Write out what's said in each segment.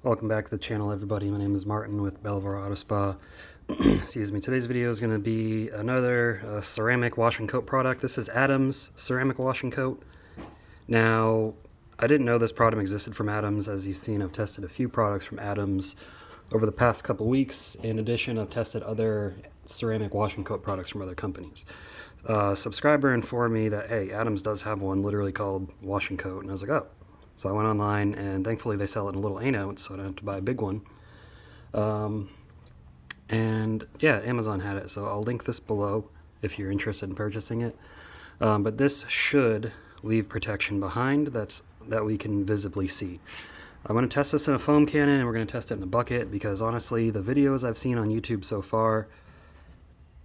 Welcome back to the channel, everybody. My name is Martin with Belvoir Auto Spa. Excuse me. Today's video is going to be another ceramic wash and coat product. This is Adams ceramic wash and coat. Now, I didn't know this product existed from Adams. As you've seen, I've tested a few products from Adams over the past couple weeks. In addition, I've tested other ceramic wash and coat products from other companies. Subscriber informed me that, hey, Adams does have one literally called wash and coat, and I was like, oh. So I went online, and thankfully they sell it in a little 8-ounce, so I don't have to buy a big one. And yeah, Amazon had it, so I'll link this below if you're interested in purchasing it. But this should leave protection behind that we can visibly see. I'm going to test this in a foam cannon, and we're going to test it in a bucket, because honestly, the videos I've seen on YouTube so far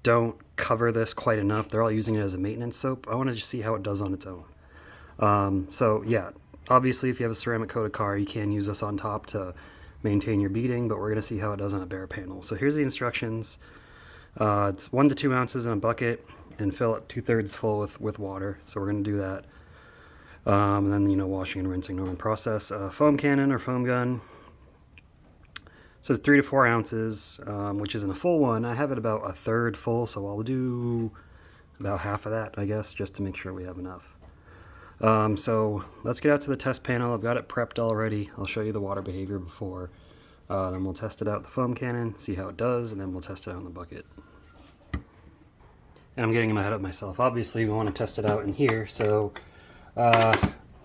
don't cover this quite enough. They're all using it as a maintenance soap. I want to just see how it does on its own. So yeah. Obviously, if you have a ceramic coated car, you can use this on top to maintain your beading, but we're going to see how it does on a bare panel. So here's the instructions. It's 1 to 2 ounces in a bucket, and fill it 2/3 full with water. So we're going to do that. And then, washing and rinsing, normal process. Foam cannon or foam gun. It says 3 to 4 ounces, which isn't a full one. I have it about 1/3 full, so I'll do about half of that, I guess, just to make sure we have enough. So let's get out to the test panel. I've got it prepped already. I'll show you the water behavior before. Then we'll test it out with the foam cannon, see how it does, and then we'll test it out in the bucket. And I'm getting ahead of myself. Obviously, we want to test it out in here. So an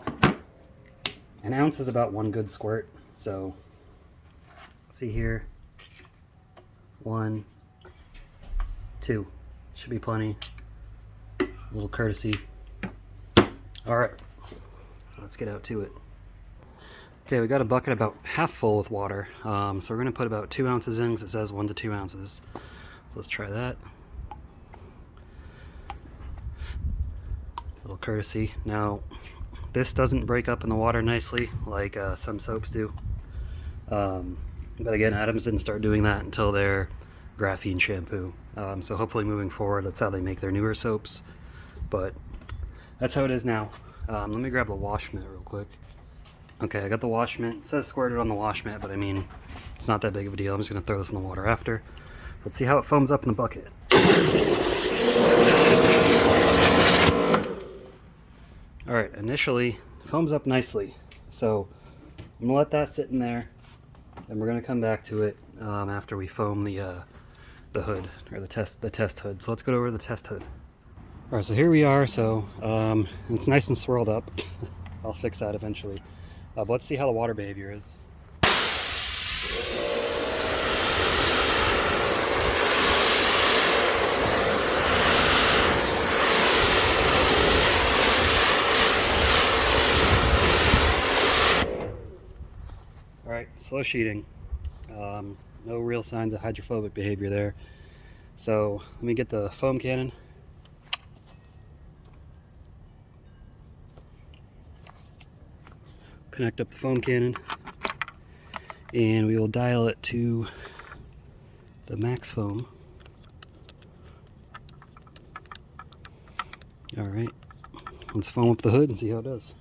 ounce is about 1 good squirt. So see here, 1, 2. Should be plenty. A little courtesy. Alright, let's get out to it. Okay, we got a bucket about half full with water, so we're going to put about 2 ounces in because it says 1 to 2 ounces. So let's try that. A little courtesy. Now, this doesn't break up in the water nicely like some soaps do. But again, Adams didn't start doing that until their graphene shampoo. So hopefully moving forward, that's how they make their newer soaps. But that's how it is now. Let me grab the wash mitt real quick. Okay, I got the wash mitt. It says squirted on the wash mitt, but I mean, it's not that big of a deal. I'm just going to throw this in the water after. Let's see how it foams up in the bucket. Alright, initially, foams up nicely. So, I'm going to let that sit in there, and we're going to come back to it after we foam the hood, or the test hood. So let's go over the test hood. Alright, so here we are. So it's nice and swirled up. I'll fix that eventually. But let's see how the water behavior is. Alright, slow sheeting. No real signs of hydrophobic behavior there. So let me get the foam cannon. Connect up the foam cannon, and we will dial it to the max foam. Alright, let's foam up the hood and see how it does.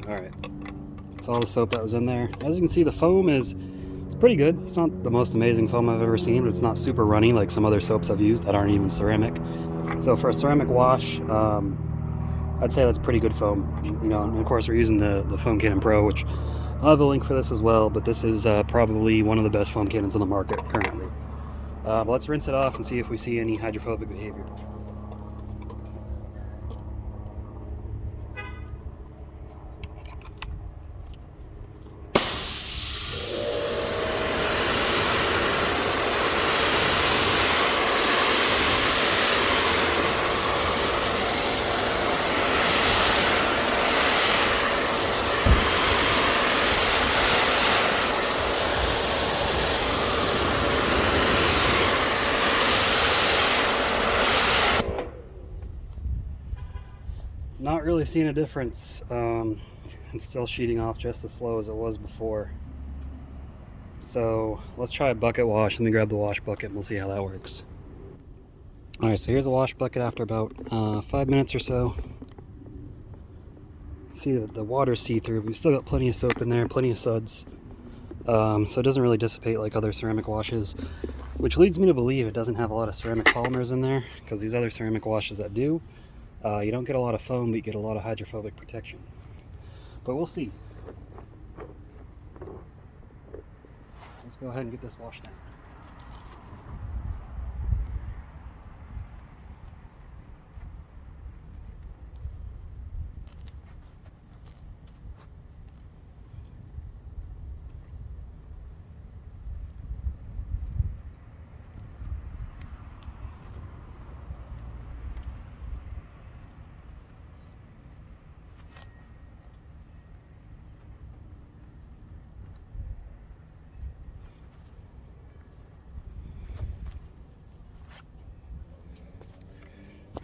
Alright, that's all the soap that was in there. As you can see, the foam it's pretty good. It's not the most amazing foam I've ever seen, but it's not super runny like some other soaps I've used that aren't even ceramic. So for a ceramic wash, I'd say that's pretty good foam. And of course we're using the Foam Cannon Pro, which I'll have a link for this as well, but this is probably one of the best foam cannons on the market currently. But let's rinse it off and see if we see any hydrophobic behavior. really seeing a difference. It's still sheeting off just as slow as it was before. So let's try a bucket wash. Let me grab the wash bucket and we'll see how that works. Alright, so here's a wash bucket after about 5 minutes or so. See that the water's see-through. We've still got plenty of soap in there, plenty of suds. So it doesn't really dissipate like other ceramic washes, which leads me to believe it doesn't have a lot of ceramic polymers in there, because these other ceramic washes that do, you don't get a lot of foam, but you get a lot of hydrophobic protection. But we'll see. Let's go ahead and get this washed down.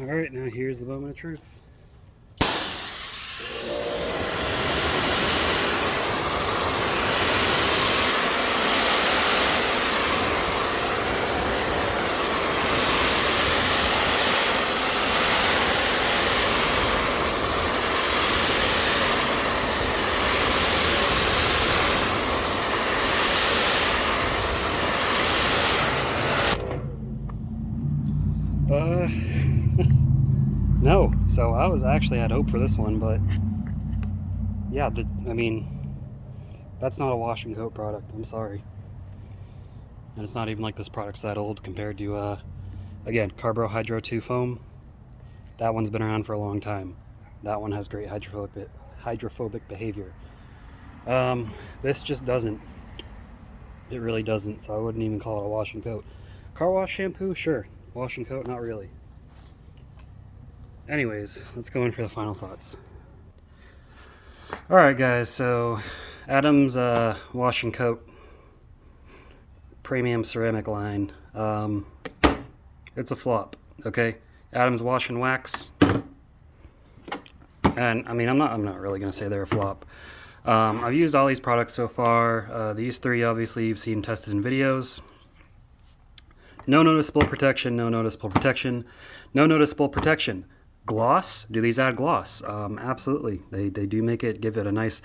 Alright, now here's the moment of truth. No, so I was actually had hope for this one, but yeah, I mean, that's not a wash and coat product. I'm sorry. And it's not even like this product's that old compared to, again, Hydro 2 foam. That one's been around for a long time. That one has great hydrophobic behavior. This just doesn't. It really doesn't, so I wouldn't even call it a wash and coat. Car wash shampoo, sure. Wash and coat, not really. Anyways, let's go in for the final thoughts. Alright guys, so Adam's wash and coat premium ceramic line. It's a flop, okay? Adam's wash and wax. And I mean, I'm not really gonna say they're a flop. I've used all these products so far. These three obviously you've seen tested in videos. No noticeable protection, no noticeable protection, no noticeable protection. Gloss? Do these add gloss? Absolutely. They do give it a nice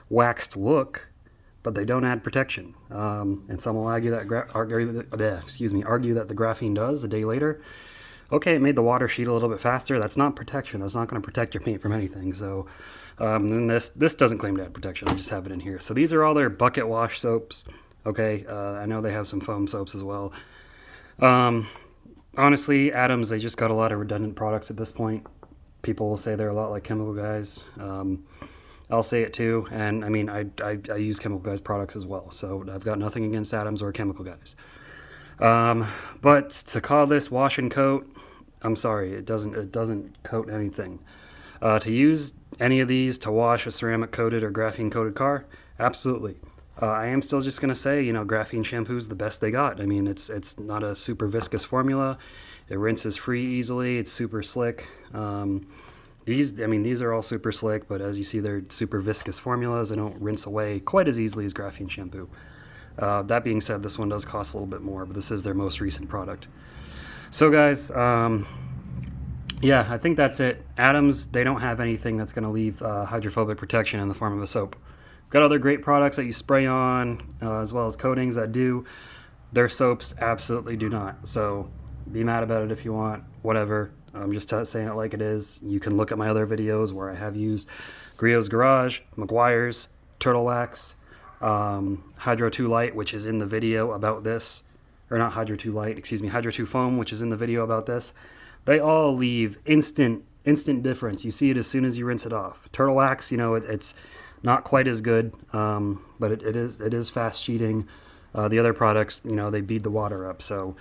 waxed look, but they don't add protection. And some will argue that argue that the graphene does a day later. Okay, it made the water sheet a little bit faster. That's not protection. That's not going to protect your paint from anything. So, and this doesn't claim to add protection. I just have it in here. So these are all their bucket wash soaps. Okay, I know they have some foam soaps as well. Honestly, Adams, they just got a lot of redundant products at this point. People will say they're a lot like Chemical Guys. I'll say it too, and I mean, I use Chemical Guys products as well, so I've got nothing against Adams or Chemical Guys. But to call this wash and coat, I'm sorry, it doesn't coat anything. To use any of these to wash a ceramic coated or graphene coated car, absolutely. I am still just gonna say, you know, graphene shampoo is the best they got. I mean, it's not a super viscous formula. It rinses free easily. It's super slick. These are all super slick, but as you see, they're super viscous formulas. They don't rinse away quite as easily as graphene shampoo. That being said, this one does cost a little bit more, but this is their most recent product. So guys, yeah, I think that's it. Adams, they don't have anything that's going to leave hydrophobic protection in the form of a soap. Got other great products that you spray on, as well as coatings that do. Their soaps absolutely do not. So be mad about it if you want, whatever. I'm just saying it like it is. You can look at my other videos where I have used Griot's Garage, McGuire's, Turtle Wax, Hydro 2 Light, which is in the video about this. Or not Hydro 2 Light, excuse me, Hydro 2 Foam, which is in the video about this. They all leave instant difference. You see it as soon as you rinse it off. Turtle Wax, you know, it's not quite as good, but it is fast sheeting. The other products, you know, they bead the water up. So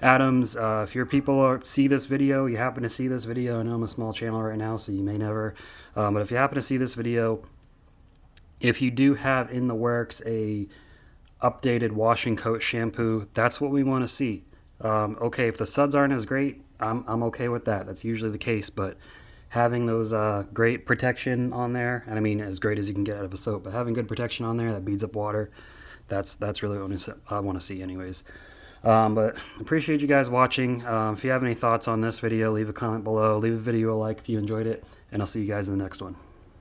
Adams, if your people see this video, you happen to see this video, I know I'm a small channel right now, so you may never, but if you happen to see this video, if you do have in the works a updated wash and coat shampoo, that's what we want to see. Okay, if the suds aren't as great, I'm okay with that. That's usually the case, but having those great protection on there, and I mean as great as you can get out of a soap, but having good protection on there that beads up water, that's really what I want to see anyways. But appreciate you guys watching. If you have any thoughts on this video, leave a comment below, leave a video a like if you enjoyed it, and I'll see you guys in the next one.